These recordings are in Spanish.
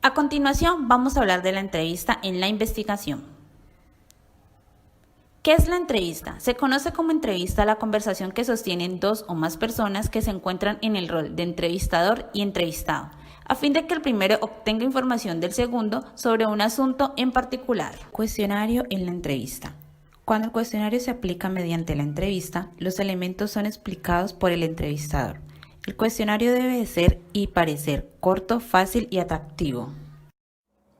A continuación, vamos a hablar de la entrevista en la investigación. ¿Qué es la entrevista? Se conoce como entrevista a la conversación que sostienen dos o más personas que se encuentran en el rol de entrevistador y entrevistado, a fin de que el primero obtenga información del segundo sobre un asunto en particular. Cuestionario en la entrevista. Cuando el cuestionario se aplica mediante la entrevista, los elementos son explicados por el entrevistador. El cuestionario debe ser y parecer corto, fácil y atractivo.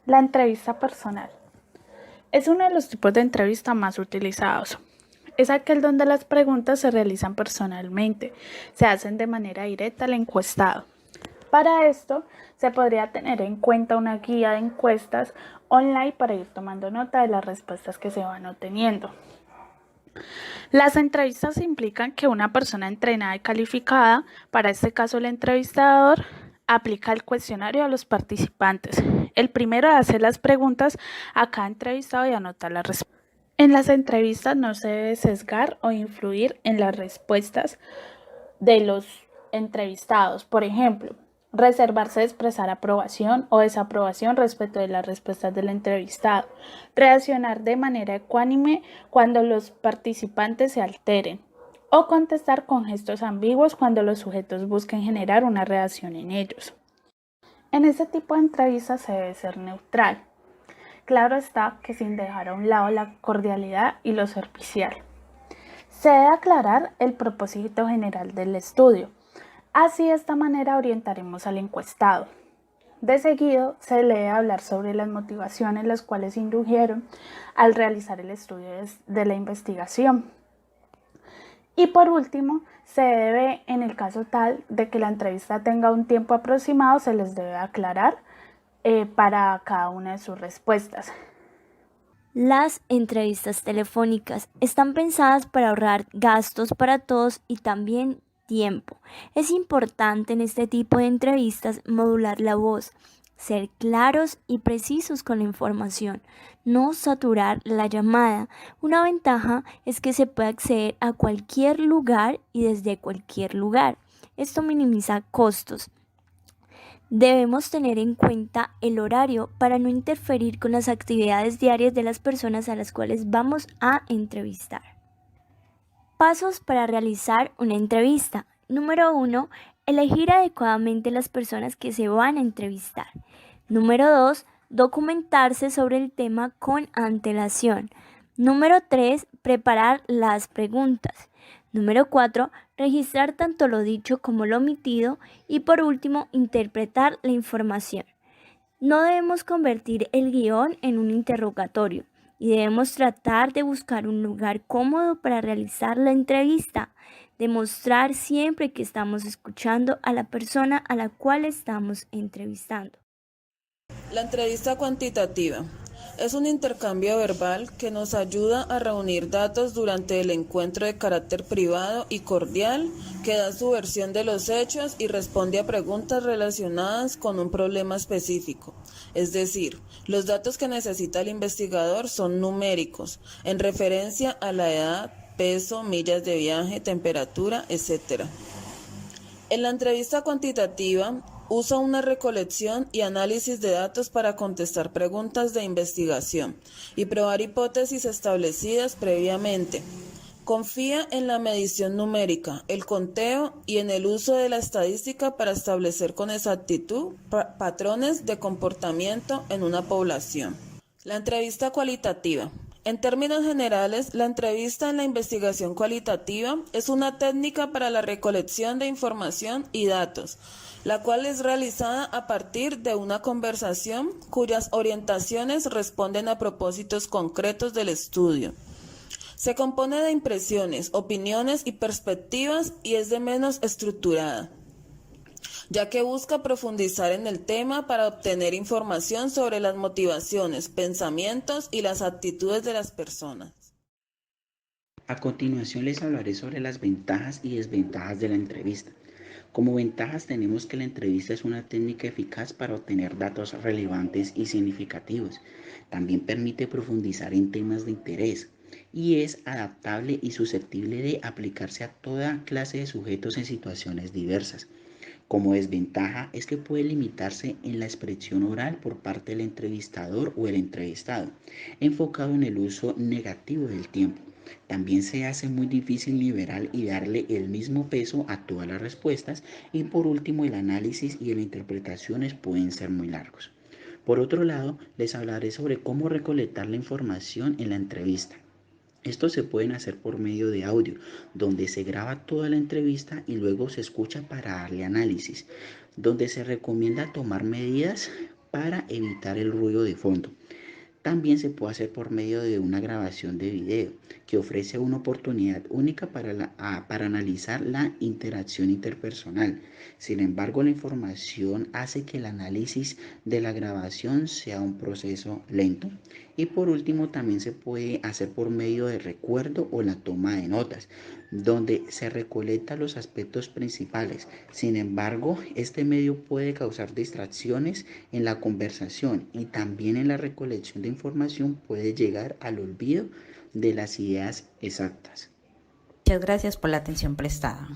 La entrevista personal es uno de los tipos de entrevista más utilizados. Es aquel donde las preguntas se realizan personalmente, se hacen de manera directa al encuestado. Para esto, se podría tener en cuenta una guía de encuestas online para ir tomando nota de las respuestas que se van obteniendo. Las entrevistas implican que una persona entrenada y calificada, para este caso el entrevistador, aplica el cuestionario a los participantes. El primero hace las preguntas a cada entrevistado y anota las respuestas. En las entrevistas no se debe sesgar o influir en las respuestas de los entrevistados. Por ejemplo, reservarse de expresar aprobación o desaprobación respecto de las respuestas del entrevistado. Reaccionar de manera ecuánime cuando los participantes se alteren. O contestar con gestos ambiguos cuando los sujetos busquen generar una reacción en ellos. En este tipo de entrevistas se debe ser neutral. Claro está que sin dejar a un lado la cordialidad y lo servicial. Se debe aclarar el propósito general del estudio. Así, de esta manera orientaremos al encuestado. De seguido, se le debe hablar sobre las motivaciones las cuales indujeron al realizar el estudio de la investigación. Y por último, se debe, en el caso tal de que la entrevista tenga un tiempo aproximado, se les debe aclarar para cada una de sus respuestas. Las entrevistas telefónicas están pensadas para ahorrar gastos para todos y también tiempo. Es importante en este tipo de entrevistas modular la voz, ser claros y precisos con la información, no saturar la llamada. Una ventaja es que se puede acceder a cualquier lugar y desde cualquier lugar. Esto minimiza costos. Debemos tener en cuenta el horario para no interferir con las actividades diarias de las personas a las cuales vamos a entrevistar. Pasos para realizar una entrevista. Número 1. Elegir adecuadamente las personas que se van a entrevistar. Número 2. Documentarse sobre el tema con antelación. Número 3. Preparar las preguntas. Número 4. Registrar tanto lo dicho como lo omitido. Y por último, interpretar la información. No debemos convertir el guión en un interrogatorio y debemos tratar de buscar un lugar cómodo para realizar la entrevista. Demostrar siempre que estamos escuchando a la persona a la cual estamos entrevistando. La entrevista cuantitativa es un intercambio verbal que nos ayuda a reunir datos durante el encuentro de carácter privado y cordial, que da su versión de los hechos y responde a preguntas relacionadas con un problema específico. Es decir, los datos que necesita el investigador son numéricos, en referencia a la edad, peso, millas de viaje, temperatura, etc. En la entrevista cuantitativa, usa una recolección y análisis de datos para contestar preguntas de investigación y probar hipótesis establecidas previamente. Confía en la medición numérica, el conteo y en el uso de la estadística para establecer con exactitud patrones de comportamiento en una población. La entrevista cualitativa. En términos generales, la entrevista en la investigación cualitativa es una técnica para la recolección de información y datos, la cual es realizada a partir de una conversación cuyas orientaciones responden a propósitos concretos del estudio. Se compone de impresiones, opiniones y perspectivas y es de menos estructurada, ya que busca profundizar en el tema para obtener información sobre las motivaciones, pensamientos y las actitudes de las personas. A continuación les hablaré sobre las ventajas y desventajas de la entrevista. Como ventajas tenemos que la entrevista es una técnica eficaz para obtener datos relevantes y significativos. También permite profundizar en temas de interés y es adaptable y susceptible de aplicarse a toda clase de sujetos en situaciones diversas. Como desventaja es que puede limitarse en la expresión oral por parte del entrevistador o el entrevistado, enfocado en el uso negativo del tiempo. También se hace muy difícil liberar y darle el mismo peso a todas las respuestas, y por último el análisis y las interpretaciones pueden ser muy largos. Por otro lado, les hablaré sobre cómo recolectar la información en la entrevista. Esto se pueden hacer por medio de audio, donde se graba toda la entrevista y luego se escucha para darle análisis, donde se recomienda tomar medidas para evitar el ruido de fondo. También se puede hacer por medio de una grabación de video, que ofrece una oportunidad única para analizar la interacción interpersonal. Sin embargo, la información hace que el análisis de la grabación sea un proceso lento. Y por último, también se puede hacer por medio de recuerdo o la toma de notas, donde se recolectan los aspectos principales. Sin embargo, este medio puede causar distracciones en la conversación, y también en la recolección de información puede llegar al olvido de las ideas exactas. Muchas gracias por la atención prestada.